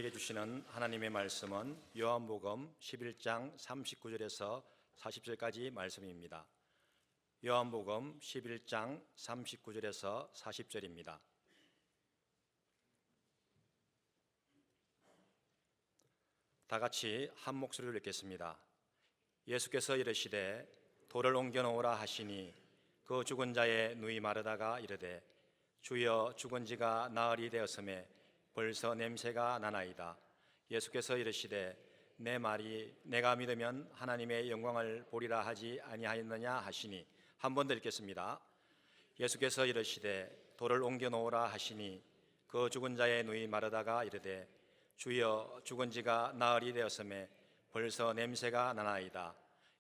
우리에게 주시는 하나님의 말씀은 요한복음 11장 39절에서 40절까지 말씀입니다. 요한복음 11장 39절에서 40절입니다. 다 같이 한 목소리로 읽겠습니다. 예수께서 이르시되 돌을 옮겨 놓으라 하시니 그 죽은 자의 누이 마르다가 이르되 주여 죽은 지가 나흘이 되었음에 벌써 냄새가 나나이다. 예수께서 이르시되 내 말이 내가 믿으면 하나님의 영광을 보리라 하지 아니하였느냐 하시니, 한 번 더 읽겠습니다. 예수께서 이르시되 돌을 옮겨 놓으라 하시니 그 죽은 자의 누이 마르다가 이르되 주여 죽은 지가 나흘이 되었음에 벌써 냄새가 나나이다.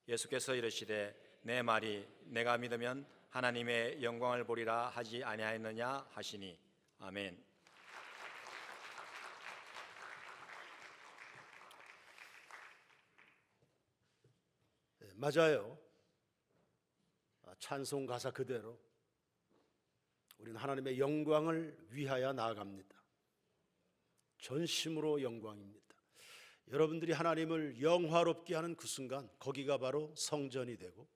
예수께서 이르시되 내 말이 내가 믿으면 하나님의 영광을 보리라 하지 아니하였느냐 하시니. 아멘. 맞아요. 찬송 가사 그대로 우리는 하나님의 영광을 위하여 나아갑니다. 전심으로 영광입니다. 여러분들이 하나님을 영화롭게 하는 그 순간, 거기가 바로 성전이 되고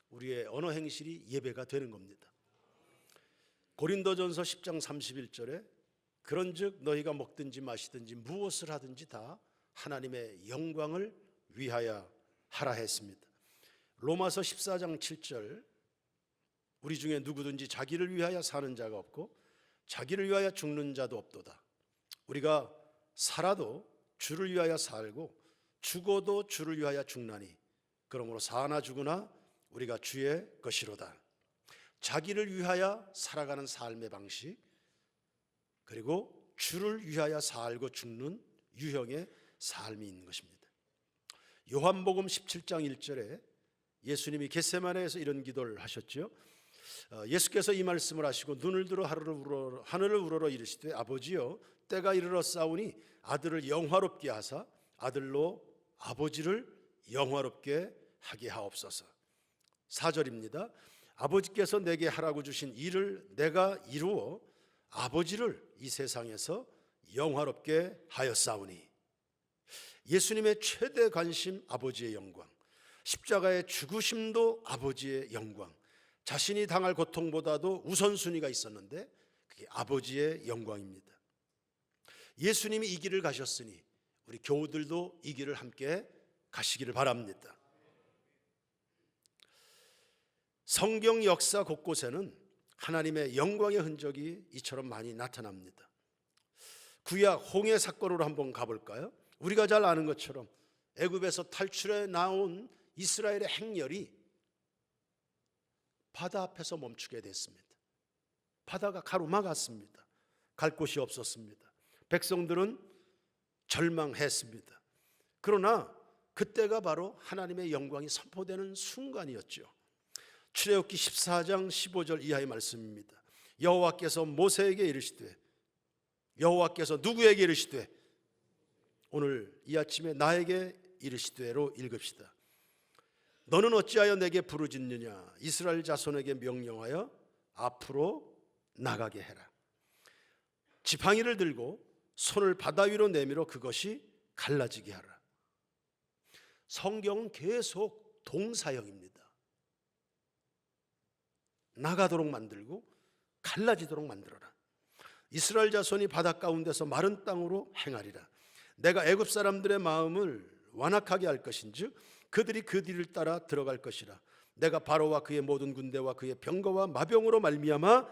우리의 언어 행실이 예배가 되는 겁니다. 고린도전서 10장 31절에 그런즉 너희가 먹든지 마시든지 무엇을 하든지 다 하나님의 영광을 위하여 하라 했습니다. 로마서 14장 7절 우리 중에 누구든지 자기를 위하여 사는 자가 없고 자기를 위하여 죽는 자도 없도다. 우리가 살아도 주를 위하여 살고 죽어도 주를 위하여 죽나니 그러므로 사나 죽으나 우리가 주의 것이로다. 자기를 위하여 살아가는 삶의 방식, 그리고 주를 위하여 살고 죽는 유형의 삶이 있는 것입니다. 요한복음 17장 1절에 예수님이 겟세마네에서 이런 기도를 하셨죠. 예수께서 이 말씀을 하시고 눈을 들어 하늘을 우러러 이르시되 아버지여 때가 이르렀사오니 아들을 영화롭게 하사 아들로 아버지를 영화롭게 하게 하옵소서. 4절입니다. 아버지께서 내게 하라고 주신 일을 내가 이루어 아버지를 이 세상에서 영화롭게 하였사오니. 예수님의 최대 관심, 아버지의 영광. 십자가의 죽으심도 아버지의 영광. 자신이 당할 고통보다도 우선순위가 있었는데 그게 아버지의 영광입니다. 예수님이 이 길을 가셨으니 우리 교우들도 이 길을 함께 가시기를 바랍니다. 성경 역사 곳곳에는 하나님의 영광의 흔적이 이처럼 많이 나타납니다. 구약 홍해 사건으로 한번 가볼까요? 우리가 잘 아는 것처럼 애굽에서 탈출해 나온 이스라엘의 행렬이 바다 앞에서 멈추게 됐습니다. 바다가 가로막았습니다. 갈 곳이 없었습니다. 백성들은 절망했습니다. 그러나 그때가 바로 하나님의 영광이 선포되는 순간이었죠. 출애굽기 14장 15절 이하의 말씀입니다. 여호와께서 모세에게 이르시되, 여호와께서 누구에게 이르시되? 오늘 이 아침에 나에게 이르시되로 읽읍시다. 너는 어찌하여 내게 부르짖느냐? 이스라엘 자손에게 명령하여 앞으로 나가게 해라. 지팡이를 들고 손을 바다 위로 내밀어 그것이 갈라지게 하라. 성경은 계속 동사형입니다. 나가도록 만들고 갈라지도록 만들어라. 이스라엘 자손이 바다 가운데서 마른 땅으로 행하리라. 내가 애굽 사람들의 마음을 완악하게 할 것인즉 그들이 그 뒤를 따라 들어갈 것이라. 내가 바로와 그의 모든 군대와 그의 병거와 마병으로 말미암아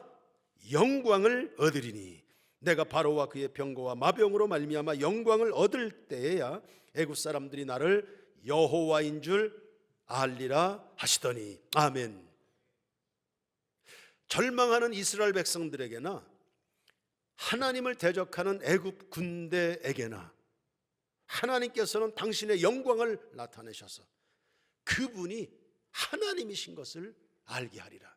영광을 얻으리니 내가 바로와 그의 병거와 마병으로 말미암아 영광을 얻을 때에야 애굽 사람들이 나를 여호와인 줄 알리라 하시더니. 아멘. 절망하는 이스라엘 백성들에게나 하나님을 대적하는 애굽 군대에게나 하나님께서는 당신의 영광을 나타내셔서 그분이 하나님이신 것을 알게 하리라.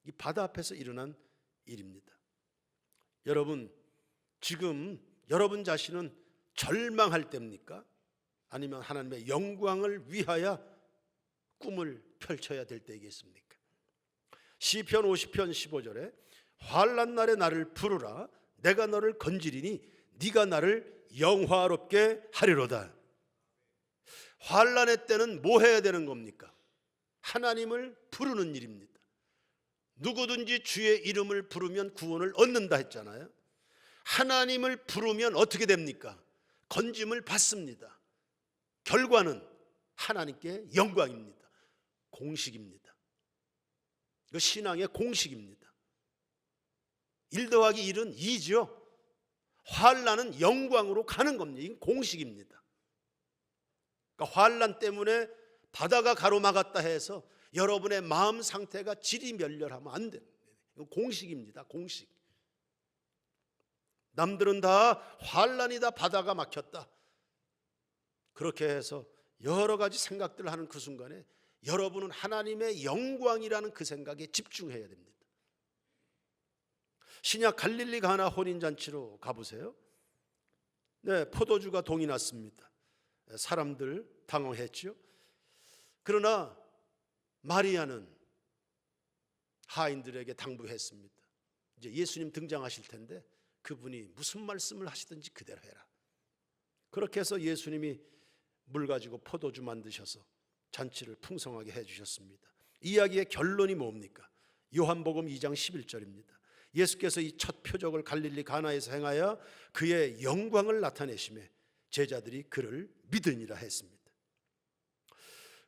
이 바다 앞에서 일어난 일입니다. 여러분, 지금 여러분 자신은 절망할 때입니까? 아니면 하나님의 영광을 위하여 꿈을 펼쳐야 될 때이겠습니까? 시편 50편 15절에 환난 날에 나를 부르라. 내가 너를 건지리니 네가 나를 영화롭게 하리로다. 환난의 때는 뭐 해야 되는 겁니까? 하나님을 부르는 일입니다. 누구든지 주의 이름을 부르면 구원을 얻는다 했잖아요. 하나님을 부르면 어떻게 됩니까? 건짐을 받습니다. 결과는 하나님께 영광입니다. 공식입니다. 이거 신앙의 공식입니다. 1 더하기 1은 2죠. 환난은 영광으로 가는 겁니다. 이건 공식입니다. 그러니까 환난 때문에 바다가 가로막았다 해서 여러분의 마음 상태가 지리멸렬하면 안 됩니다. 이건 공식입니다. 공식. 남들은 다 환난이다, 바다가 막혔다, 그렇게 해서 여러 가지 생각들을 하는 그 순간에 여러분은 하나님의 영광이라는 그 생각에 집중해야 됩니다. 신약 갈릴리 가나 혼인잔치로 가보세요. 네, 포도주가 동이 났습니다. 사람들 당황했죠. 그러나 마리아는 하인들에게 당부했습니다. 이제 예수님 등장하실 텐데 그분이 무슨 말씀을 하시든지 그대로 해라. 그렇게 해서 예수님이 물 가지고 포도주 만드셔서 잔치를 풍성하게 해주셨습니다. 이야기의 결론이 뭡니까? 요한복음 2장 11절입니다. 예수께서 이 첫 표적을 갈릴리 가나에서 행하여 그의 영광을 나타내시매 제자들이 그를 믿으니라 했습니다.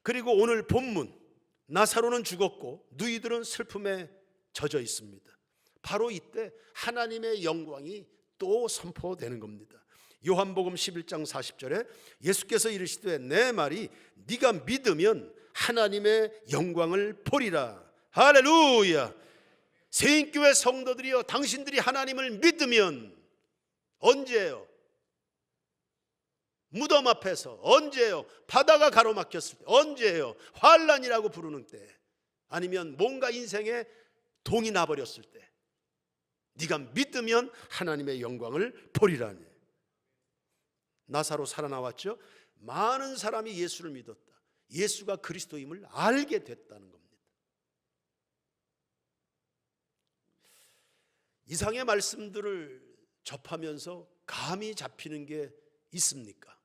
그리고 오늘 본문, 나사로는 죽었고 누이들은 슬픔에 젖어 있습니다. 바로 이때 하나님의 영광이 또 선포되는 겁니다. 요한복음 11장 40절에 예수께서 이르시되 내 말이 네가 믿으면 하나님의 영광을 보리라. 할렐루야. 세인교회 성도들이여, 당신들이 하나님을 믿으면 언제예요? 무덤 앞에서. 언제예요? 바다가 가로막혔을 때. 언제예요? 환난이라고 부르는 때. 아니면 뭔가 인생에 동이 나버렸을 때. 네가 믿으면 하나님의 영광을 보리라니. 나사로 살아나왔죠. 많은 사람이 예수를 믿었다. 예수가 그리스도임을 알게 됐다는 겁니다. 이상의 말씀들을 접하면서 감이 잡히는 게 있습니까?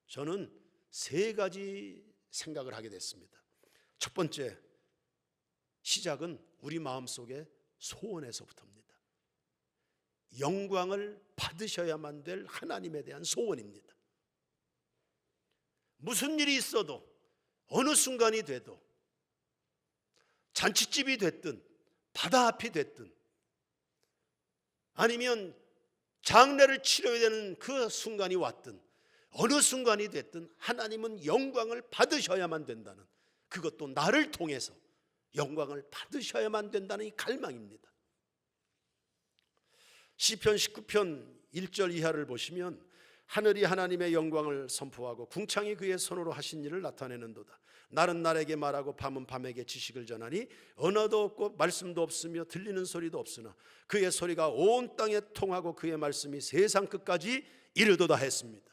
저는 3가지 생각을 하게 됐습니다. 첫 번째, 시작은 우리 마음속의 소원에서부터입니다. 영광을 받으셔야만 될 하나님에 대한 소원입니다. 무슨 일이 있어도, 어느 순간이 돼도, 잔치집이 됐든 바다 앞이 됐든 아니면 장례를 치러야 되는 그 순간이 왔든 어느 순간이 됐든 하나님은 영광을 받으셔야만 된다는, 그것도 나를 통해서 영광을 받으셔야만 된다는 이 갈망입니다. 시편 19편 1절 이하를 보시면 하늘이 하나님의 영광을 선포하고 궁창이 그의 손으로 하신 일을 나타내는도다. 날은 날에게 말하고 밤은 밤에게 지식을 전하니 언어도 없고 말씀도 없으며 들리는 소리도 없으나 그의 소리가 온 땅에 통하고 그의 말씀이 세상 끝까지 이르도다 했습니다.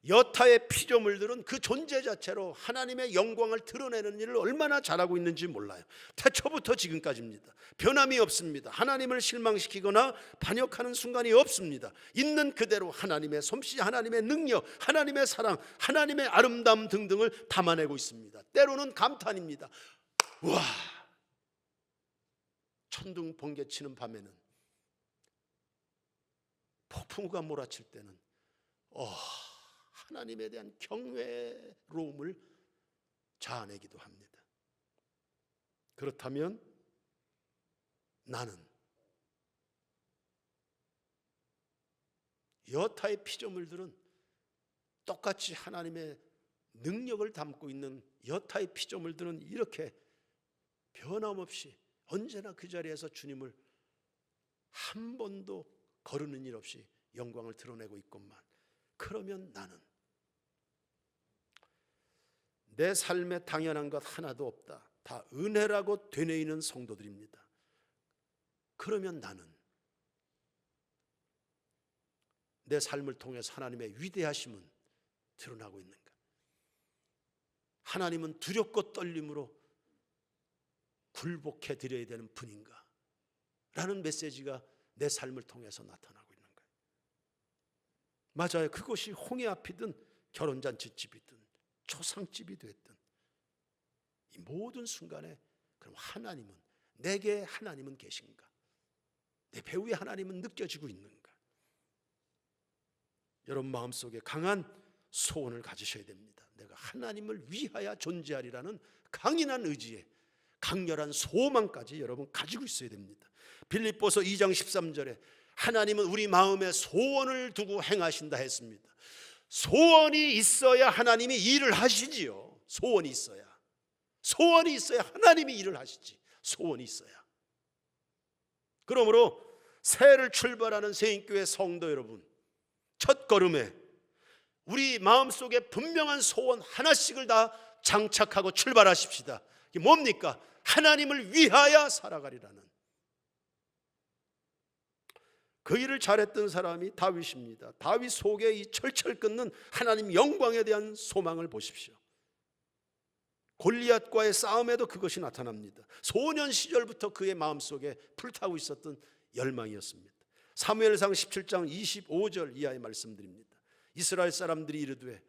여타의 피조물들은 그 존재 자체로 하나님의 영광을 드러내는 일을 얼마나 잘하고 있는지 몰라요. 태초부터 지금까지입니다. 변함이 없습니다. 하나님을 실망시키거나 반역하는 순간이 없습니다. 있는 그대로 하나님의 솜씨, 하나님의 능력, 하나님의 사랑, 하나님의 아름다움 등등을 담아내고 있습니다. 때로는 감탄입니다. 와, 천둥 번개 치는 밤에는, 폭풍우가 몰아칠 때는 하나님에 대한 경외로움을 자아내기도 합니다. 그렇다면 나는 여타의 피조물들은 똑같이 하나님의 능력을 담고 있는 여타의 피조물들은 이렇게 변함없이 언제나 그 자리에서 주님을 한 번도 거르는 일 없이 영광을 드러내고 있건만, 그러면 나는 내 삶에 당연한 것 하나도 없다, 다 은혜라고 되뇌이는 성도들입니다. 그러면 나는 내 삶을 통해서 하나님의 위대하심은 드러나고 있는가? 하나님은 두렵고 떨림으로 굴복해 드려야 되는 분인가? 라는 메시지가 내 삶을 통해서 나타나고 있는 거예요. 맞아요. 그것이 홍해 앞이든 결혼잔치집이든 초상집이 됐든 이 모든 순간에 그럼 하나님은, 내게 하나님은 계신가? 내 배후에 하나님은 느껴지고 있는가? 여러분 마음속에 강한 소원을 가지셔야 됩니다. 내가 하나님을 위하여 존재하리라는 강인한 의지에 강렬한 소망까지 여러분 가지고 있어야 됩니다. 빌립보서 2장 13절에 하나님은 우리 마음에 소원을 두고 행하신다 했습니다. 소원이 있어야 하나님이 일을 하시지요. 소원이 있어야 하나님이 일을 하시지. 소원이 있어야. 그러므로 새해를 출발하는 새인교회 성도 여러분, 첫 걸음에 우리 마음속에 분명한 소원 하나씩을 다 장착하고 출발하십시다. 이게 뭡니까? 하나님을 위하여 살아가리라는. 그 일을 잘했던 사람이 다윗입니다. 다윗 속에 이 철철 끊는 하나님 영광에 대한 소망을 보십시오. 골리앗과의 싸움에도 그것이 나타납니다. 소년 시절부터 그의 마음속에 불타고 있었던 열망이었습니다. 사무엘상 17장 25절 이하의 말씀드립니다. 이스라엘 사람들이 이르되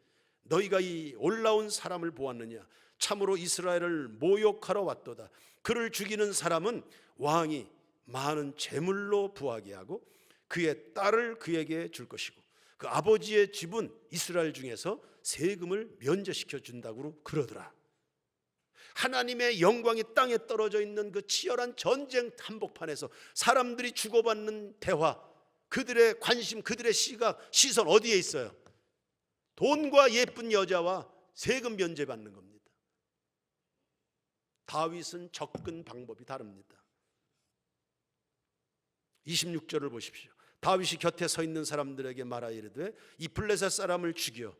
너희가 이 올라온 사람을 보았느냐? 참으로 이스라엘을 모욕하러 왔도다. 그를 죽이는 사람은 왕이 많은 재물로 부하게 하고 그의 딸을 그에게 줄 것이고 그 아버지의 집은 이스라엘 중에서 세금을 면제시켜 준다고 그러더라. 하나님의 영광이 땅에 떨어져 있는 그 치열한 전쟁 한복판에서 사람들이 주고받는 대화, 그들의 관심, 그들의 시선 어디에 있어요? 돈과 예쁜 여자와 세금 면제받는 겁니다. 다윗은 접근 방법이 다릅니다. 26절을 보십시오. 다윗이 곁에 서 있는 사람들에게 말하여 이르되 이 블레셋 사람을 죽여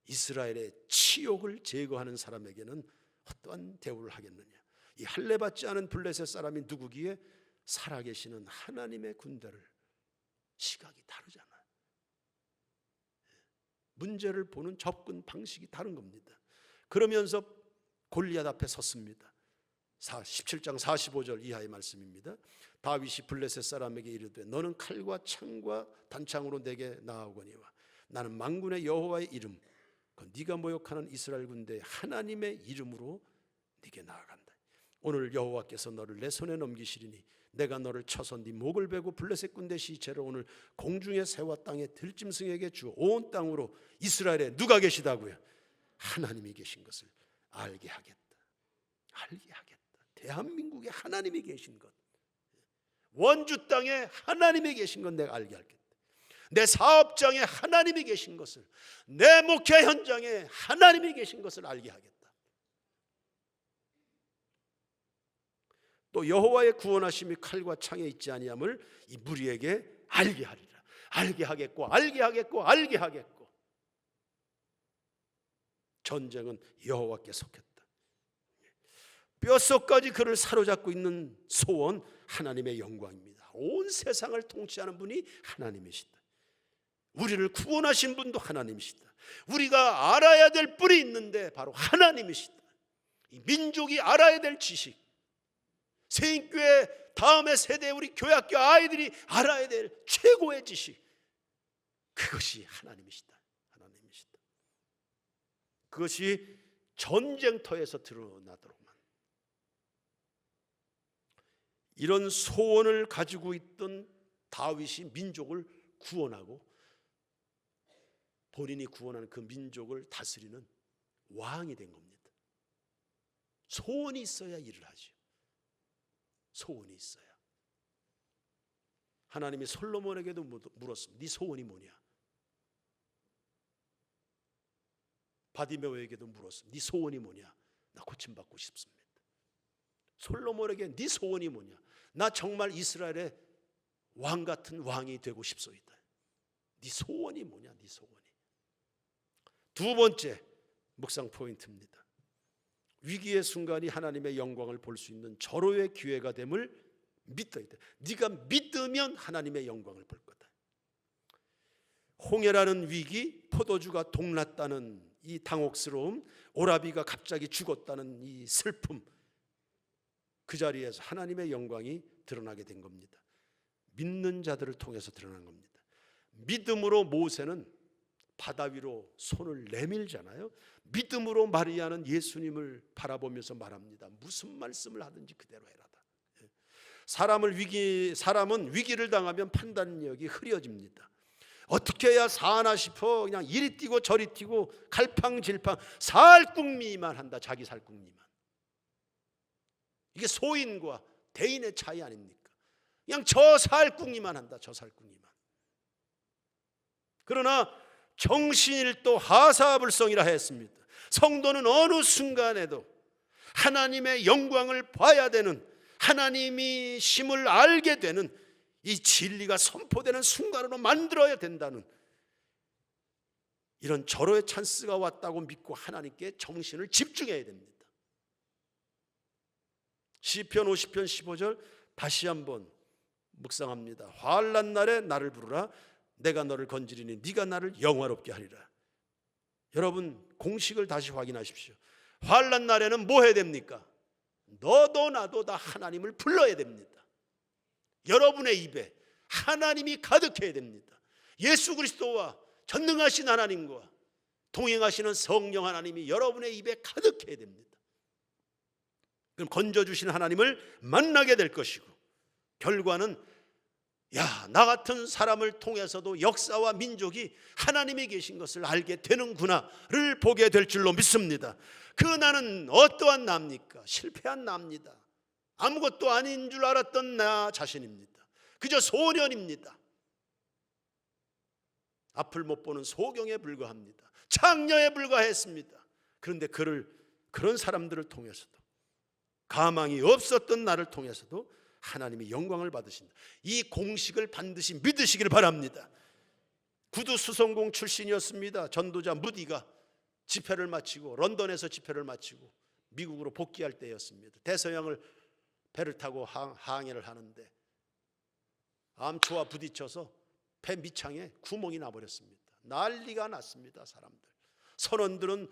이스라엘의 치욕을 제거하는 사람에게는 어떠한 대우를 하겠느냐? 이 할례받지 않은 블레셋 사람이 누구기에? 살아계시는 하나님의 군대를. 시각이 다르잖아요. 문제를 보는 접근 방식이 다른 겁니다. 그러면서 골리앗 앞에 섰습니다. 17장 45절 이하의 말씀입니다. 다윗이 블레셋 사람에게 이르되 너는 칼과 창과 단창으로 내게 나아오거니와 나는 만군의 여호와의 이름 그 네가 모욕하는 이스라엘 군대의 하나님의 이름으로 네게 나아간다. 오늘 여호와께서 너를 내 손에 넘기시리니 내가 너를 쳐서 네 목을 베고 블레셋 군대 시체를 오늘 공중의 새와 땅의 들짐승에게 주어 온 땅으로 이스라엘에 누가 계시다고요? 하나님이 계신 것을 알게 하겠다. 알게 하겠다. 대한민국에 하나님이 계신 것, 원주 땅에 하나님이 계신 것 내가 알게 하겠다. 내 사업장에 하나님이 계신 것을, 내 목회 현장에 하나님이 계신 것을 알게 하겠다. 또 여호와의 구원하심이 칼과 창에 있지 아니함을 이 무리에게 알게 하리라. 알게 하겠고 알게 하겠고 알게 하겠고. 전쟁은 여호와께 속했다. 뼛속까지 그를 사로잡고 있는 소원, 하나님의 영광입니다. 온 세상을 통치하는 분이 하나님이시다. 우리를 구원하신 분도 하나님이시다. 우리가 알아야 될 뿔이 있는데 바로 하나님이시다. 이 민족이 알아야 될 지식, 새인교회 다음의 세대 우리 교회학교 아이들이 알아야 될 최고의 지식, 그것이 하나님이시다. 하나님이시다. 그것이 전쟁터에서 드러나도록만 이런 소원을 가지고 있던 다윗이 민족을 구원하고 본인이 구원하는 그 민족을 다스리는 왕이 된 겁니다. 소원이 있어야 일을 하죠. 소원이 있어야. 하나님이 솔로몬에게도 물었습니다. 네 소원이 뭐냐? 바디메오에게도 물었습니다. 네 소원이 뭐냐? 나 고침받고 싶습니다. 솔로몬에게 네 소원이 뭐냐? 나 정말 이스라엘의 왕 같은 왕이 되고 싶소이다. 네 소원이 뭐냐? 네 소원이. 두 번째 묵상 포인트입니다. 위기의 순간이 하나님의 영광을 볼 수 있는 절호의 기회가 됨을 믿어야 돼. 네가 믿으면 하나님의 영광을 볼 거다. 홍해라는 위기, 포도주가 동났다는 이 당혹스러움, 오라비가 갑자기 죽었다는 이 슬픔, 그 자리에서 하나님의 영광이 드러나게 된 겁니다. 믿는 자들을 통해서 드러난 겁니다. 믿음으로 모세는 바다 위로 손을 내밀잖아요. 믿음으로 마리아는 예수님을 바라보면서 말합니다. 무슨 말씀을 하든지 그대로 해라다. 사람은 위기를 당하면 판단력이 흐려집니다. 어떻게 해야 사나 싶어 그냥 이리 뛰고 저리 뛰고 갈팡질팡 살궁미만 한다. 자기 살궁미만. 이게 소인과 대인의 차이 아닙니까? 그냥 저 살궁리만 한다. 저 살궁리만. 그러나 정신일도 하사불성이라 했습니다. 성도는 어느 순간에도 하나님의 영광을 봐야 되는, 하나님이 심을 알게 되는 이 진리가 선포되는 순간으로 만들어야 된다는 이런 절호의 찬스가 왔다고 믿고 하나님께 정신을 집중해야 됩니다. 시편 50편 15절 다시 한번 묵상합니다. 환난 날에 나를 부르라. 내가 너를 건지리니 네가 나를 영화롭게 하리라. 여러분 공식을 다시 확인하십시오. 환난 날에는 뭐 해야 됩니까? 너도 나도 다 하나님을 불러야 됩니다. 여러분의 입에 하나님이 가득해야 됩니다. 예수 그리스도와 전능하신 하나님과 동행하시는 성령 하나님이 여러분의 입에 가득해야 됩니다. 그럼 건져주신 하나님을 만나게 될 것이고, 결과는 나 같은 사람을 통해서도 역사와 민족이 하나님이 계신 것을 알게 되는구나를 보게 될 줄로 믿습니다. 그 나는 어떠한 나입니까? 실패한 나입니다. 아무것도 아닌 줄 알았던 나 자신입니다. 그저 소년입니다. 앞을 못 보는 소경에 불과합니다. 창녀에 불과했습니다. 그런데 그런 사람들을 통해서도, 가망이 없었던 나를 통해서도 하나님이 영광을 받으신다. 이 공식을 반드시 믿으시길 바랍니다. 구두 수성공 출신이었습니다. 전도자 무디가 집회를 마치고, 런던에서 집회를 마치고 미국으로 복귀할 때였습니다. 대서양을 배를 타고 항해를 하는데 암초와 부딪혀서 배 밑창에 구멍이 나버렸습니다. 난리가 났습니다. 사람들, 선원들은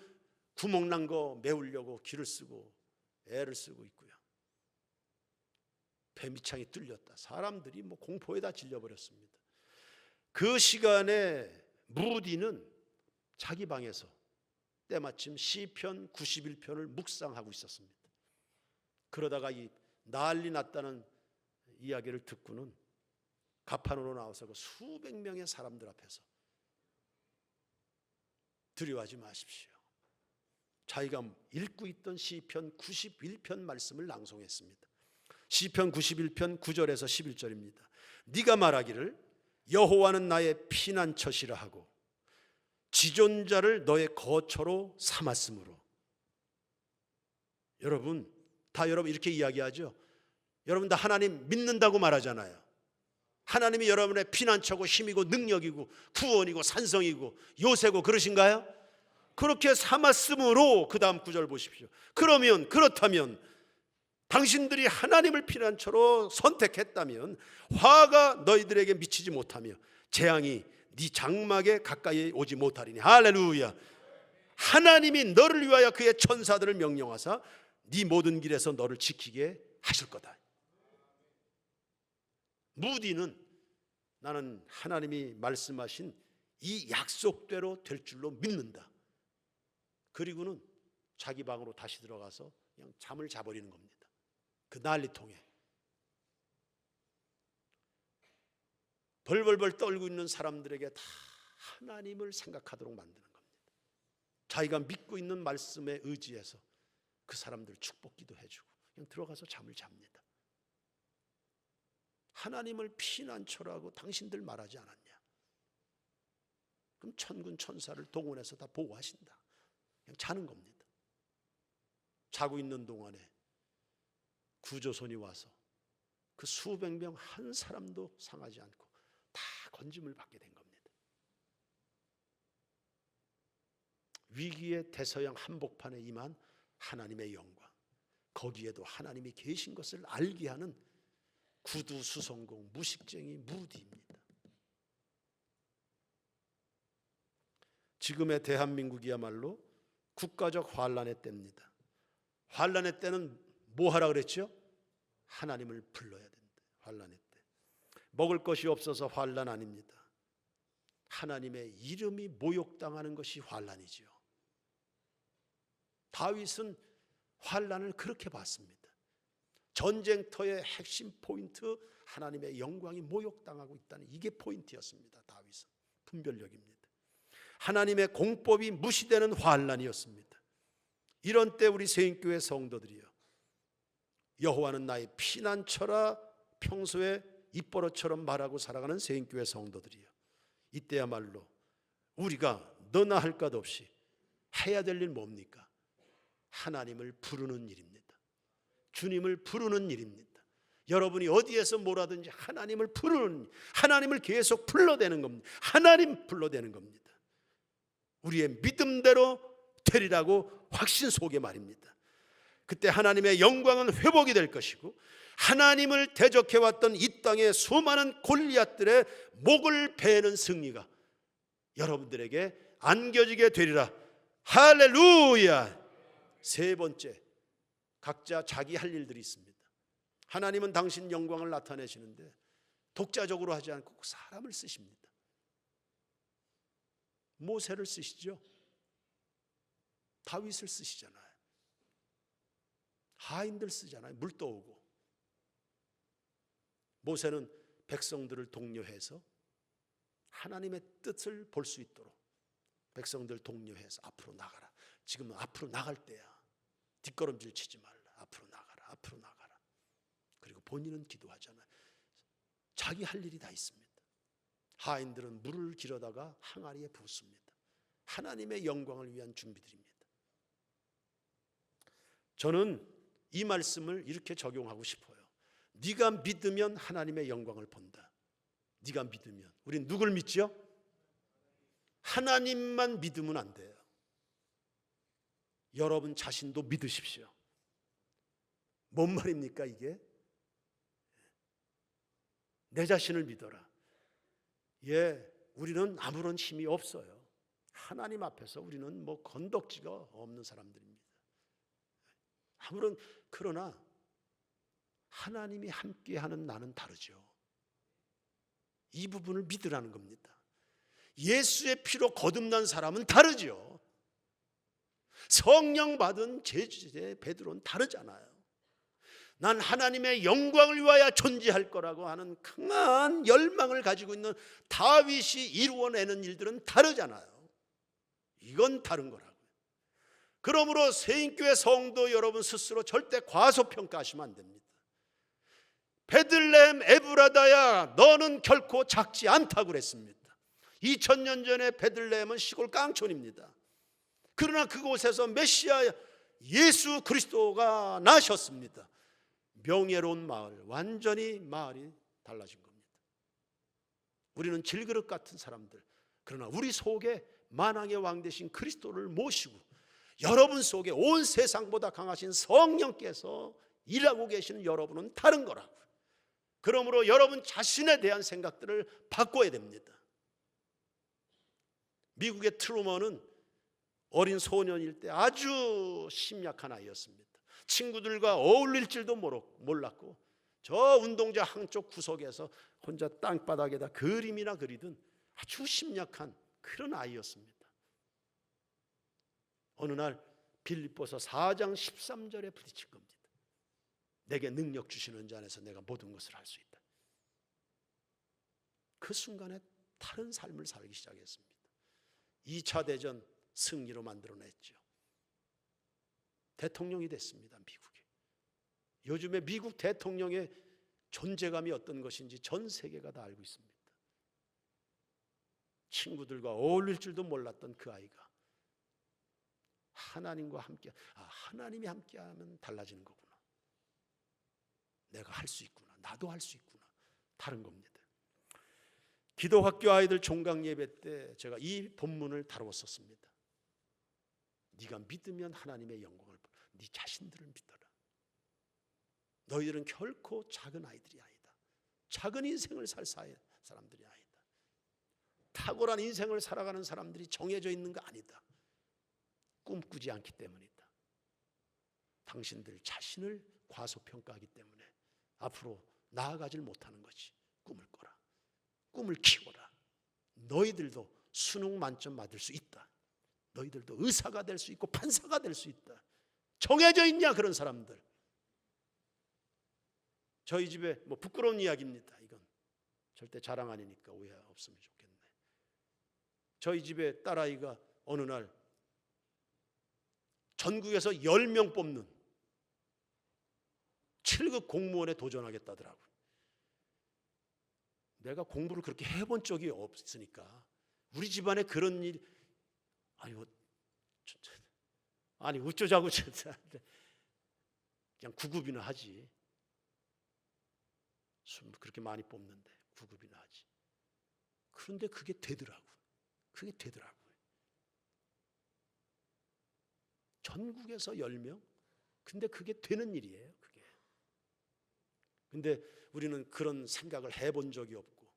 구멍 난 거 메우려고 기를 쓰고 애를 쓰고 있고요. 배 밑창이 뚫렸다. 사람들이 공포에 다 질려버렸습니다. 그 시간에 무디는 자기 방에서 때마침 시편 91편을 묵상하고 있었습니다. 그러다가 이 난리 났다는 이야기를 듣고는 가판으로 나와서 그 수백 명의 사람들 앞에서 두려워하지 마십시오. 자기가 읽고 있던 시편 91편 말씀을 낭송했습니다. 시편 91편 9절에서 11절입니다. 네가 말하기를 여호와는 나의 피난처시라 하고 지존자를 너의 거처로 삼았으므로. 여러분 이렇게 이야기하죠. 여러분 다 하나님 믿는다고 말하잖아요. 하나님이 여러분의 피난처고 힘이고 능력이고 구원이고 산성이고 요새고 그러신가요? 그렇게 삼았으므로 그 다음 구절 보십시오. 그렇다면 당신들이 하나님을 피난처로 선택했다면 화가 너희들에게 미치지 못하며 재앙이 네 장막에 가까이 오지 못하리니. 할렐루야. 하나님이 너를 위하여 그의 천사들을 명령하사 네 모든 길에서 너를 지키게 하실 거다. 무디는 나는 하나님이 말씀하신 이 약속대로 될 줄로 믿는다. 그리고는 자기 방으로 다시 들어가서 그냥 잠을 자버리는 겁니다. 그 난리통에 벌벌벌 떨고 있는 사람들에게 다 하나님을 생각하도록 만드는 겁니다. 자기가 믿고 있는 말씀에 의지해서 그 사람들 축복기도 해주고 그냥 들어가서 잠을 잡니다. 하나님을 피난처라고 당신들 말하지 않았냐? 그럼 천군 천사를 동원해서 다 보호하신다. 그냥 자는 겁니다. 자고 있는 동안에 구조선이 와서 그 수백 명 한 사람도 상하지 않고 다 건짐을 받게 된 겁니다. 위기의 대서양 한복판에 임한 하나님의 영광, 거기에도 하나님이 계신 것을 알게 하는 구두수성공 무식쟁이 무디입니다. 지금의 대한민국이야말로 국가적 환란의 때입니다. 환란의 때는 뭐 하라 그랬죠? 하나님을 불러야 된다. 환란의 때. 먹을 것이 없어서 환란 아닙니다. 하나님의 이름이 모욕당하는 것이 환난이지요. 다윗은 환난을 그렇게 봤습니다. 전쟁터의 핵심 포인트, 하나님의 영광이 모욕당하고 있다는 이게 포인트였습니다. 다윗은 분별력입니다. 하나님의 공법이 무시되는 환난이었습니다. 이런 때 우리 세인교회 성도들이요, 여호와는 나의 피난처라 평소에 입버릇처럼 말하고 살아가는 세인교회 성도들이요, 이때야말로 우리가 너나 할 것 없이 해야 될 일 뭡니까? 하나님을 부르는 일입니다. 주님을 부르는 일입니다. 여러분이 어디에서 뭐라든지 하나님을 부르는, 하나님을 계속 불러대는 겁니다. 하나님 불러대는 겁니다. 우리의 믿음대로 되리라고 확신 속에 말입니다. 그때 하나님의 영광은 회복이 될 것이고, 하나님을 대적해왔던 이 땅의 수많은 골리앗들의 목을 베는 승리가 여러분들에게 안겨지게 되리라. 할렐루야. 세 번째, 각자 자기 할 일들이 있습니다. 하나님은 당신 영광을 나타내시는데 독자적으로 하지 않고 사람을 쓰십니다. 모세를 쓰시죠. 다윗을 쓰시잖아요. 하인들 쓰잖아요. 물 떠오고. 모세는 백성들을 독려해서 하나님의 뜻을 볼 수 있도록 백성들 독려해서 앞으로 나가라. 지금은 앞으로 나갈 때야. 뒷걸음질 치지 말라. 앞으로 나가라. 앞으로 나가라. 그리고 본인은 기도하잖아요. 자기 할 일이 다 있습니다. 하인들은 물을 길어다가 항아리에 붓습니다. 하나님의 영광을 위한 준비들입니다. 저는 이 말씀을 이렇게 적용하고 싶어요. 네가 믿으면 하나님의 영광을 본다. 네가 믿으면. 우린 누굴 믿죠? 하나님만 믿으면 안 돼요. 여러분 자신도 믿으십시오. 뭔 말입니까 이게? 내 자신을 믿어라. 우리는 아무런 힘이 없어요. 하나님 앞에서 우리는 뭐 건덕지가 없는 사람들입니다. 그러나 하나님이 함께하는 나는 다르죠. 이 부분을 믿으라는 겁니다. 예수의 피로 거듭난 사람은 다르죠. 성령 받은 제주제 베드로는 다르잖아요. 난 하나님의 영광을 위하여 존재할 거라고 하는 강한 열망을 가지고 있는 다윗이 이루어내는 일들은 다르잖아요. 이건 다른 거라고요. 그러므로 세인교회 성도 여러분 스스로 절대 과소평가하시면 안 됩니다. 베들레헴 에브라다야, 너는 결코 작지 않다고 그랬습니다. 2000년 전에 베들레헴은 시골 깡촌입니다. 그러나 그곳에서 메시아 예수 그리스도가 나셨습니다. 명예로운 마을, 완전히 마을이 달라진 겁니다. 우리는 질그릇 같은 사람들, 그러나 우리 속에 만왕의 왕 되신 그리스도를 모시고 여러분 속에 온 세상보다 강하신 성령께서 일하고 계시는 여러분은 다른 거라고요. 그러므로 여러분 자신에 대한 생각들을 바꿔야 됩니다. 미국의 트루먼은 어린 소년일 때 아주 심약한 아이였습니다. 친구들과 어울릴 줄도 몰랐고 저 운동장 한쪽 구석에서 혼자 땅바닥에다 그림이나 그리던 아주 심약한 그런 아이였습니다. 어느 날 빌립보서 4장 13절에 부딪힌 겁니다. 내게 능력 주시는 자 안에서 내가 모든 것을 할 수 있다. 그 순간에 다른 삶을 살기 시작했습니다. 2차 대전 승리로 만들어냈죠. 대통령이 됐습니다. 미국에. 요즘에 미국 대통령의 존재감이 어떤 것인지 전 세계가 다 알고 있습니다. 친구들과 어울릴 줄도 몰랐던 그 아이가 하나님과 함께, 하나님이 함께하면 달라지는 거구나. 내가 할 수 있구나. 나도 할 수 있구나. 다른 겁니다. 기도학교 아이들 종강 예배 때 제가 이 본문을 다루었었습니다. 네가 믿으면 하나님의 영광을 보라. 네 자신들을 믿어라. 너희들은 결코 작은 아이들이 아니다. 작은 인생을 살 사람들이 아니다. 탁월한 인생을 살아가는 사람들이 정해져 있는 거 아니다. 꿈꾸지 않기 때문이다. 당신들 자신을 과소평가하기 때문에 앞으로 나아가질 못하는 거지. 꿈을 꿔라. 꿈을 키워라. 너희들도 수능 만점 받을 수 있다. 너희들도 의사가 될 수 있고 판사가 될 수 있다. 정해져 있냐 그런 사람들. 저희 집에 뭐 부끄러운 이야기입니다. 이건 절대 자랑 아니니까 오해 없으면 좋겠네. 저희 집에 딸아이가 어느 날 전국에서 10명 뽑는 7급 공무원에 도전하겠다더라고요. 내가 공부를 그렇게 해본 적이 없으니까 우리 집안에 그런 일 아니 어쩌자고 그냥 9급이나 하지. 그렇게 많이 뽑는데 9급이나 하지. 그런데 그게 되더라고요. 그게 되더라고요. 전국에서 10명? 근데 그게 되는 일이에요. 그게. 근데 우리는 그런 생각을 해본 적이 없고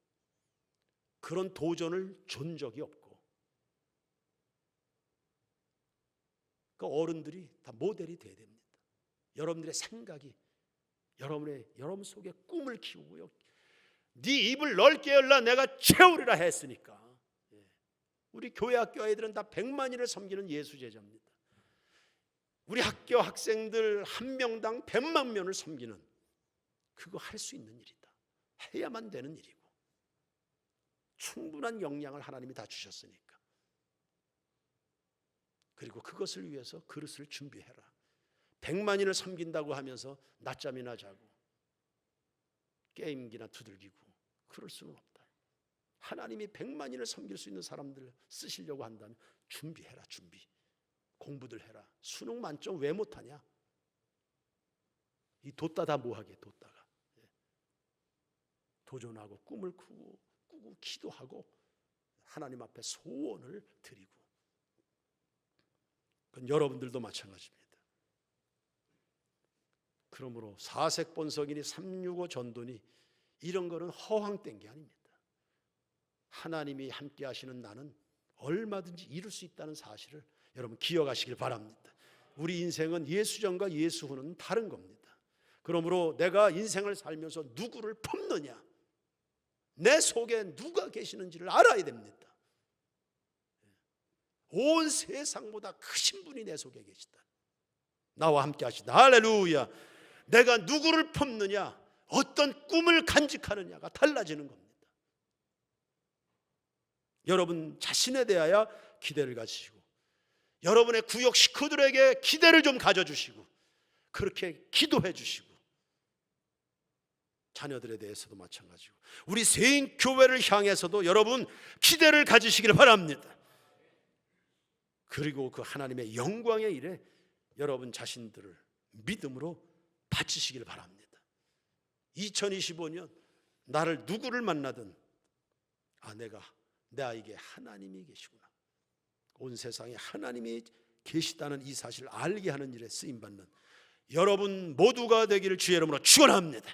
그런 도전을 준 적이 없고 그 어른들이 다 모델이 돼야 됩니다. 여러분들의 생각이 여러분 속에 꿈을 키우고요. 네 입을 넓게 열라 내가 채우리라 했으니까. 우리 교회 학교 아이들은 다 100만인을 섬기는 예수 제자입니다. 우리 학교 학생들 한 명당 100만 명을 섬기는 그거 할 수 있는 일이다. 해야만 되는 일이고 충분한 역량을 하나님이 다 주셨으니까. 그리고 그것을 위해서 그릇을 준비해라. 100만인을 섬긴다고 하면서 낮잠이나 자고 게임기나 두들기고 그럴 수는 없다. 하나님이 100만인을 섬길 수 있는 사람들을 쓰시려고 한다면 준비해라. 준비. 공부들 해라. 수능 만점 왜 못하냐? 이 뒀다 다 뭐하게 뒀다가 도전하고 꿈을 꾸고 기도하고 하나님 앞에 소원을 드리고. 그건 여러분들도 마찬가지입니다. 그러므로 사색본석이니 365 전도니 이런 거는 허황된 게 아닙니다. 하나님이 함께 하시는 나는 얼마든지 이룰 수 있다는 사실을 여러분 기억하시길 바랍니다. 우리 인생은 예수 전과 예수 후는 다른 겁니다. 그러므로 내가 인생을 살면서 누구를 품느냐, 내 속에 누가 계시는지를 알아야 됩니다. 온 세상보다 크신 분이 내 속에 계시다. 나와 함께 하시다. 할렐루야. 내가 누구를 품느냐, 어떤 꿈을 간직하느냐가 달라지는 겁니다. 여러분 자신에 대하여 기대를 가지시고 여러분의 구역 식구들에게 기대를 좀 가져주시고 그렇게 기도해 주시고 자녀들에 대해서도 마찬가지고 우리 세인교회를 향해서도 여러분 기대를 가지시길 바랍니다. 그리고 그 하나님의 영광의 일에 여러분 자신들을 믿음으로 바치시길 바랍니다. 2025년 나를 누구를 만나든 내가 나에게 하나님이 계시구나. 온 세상에 하나님이 계시다는 이 사실을 알게 하는 일에 쓰임받는 여러분 모두가 되기를 주의 이름으로 축원합니다.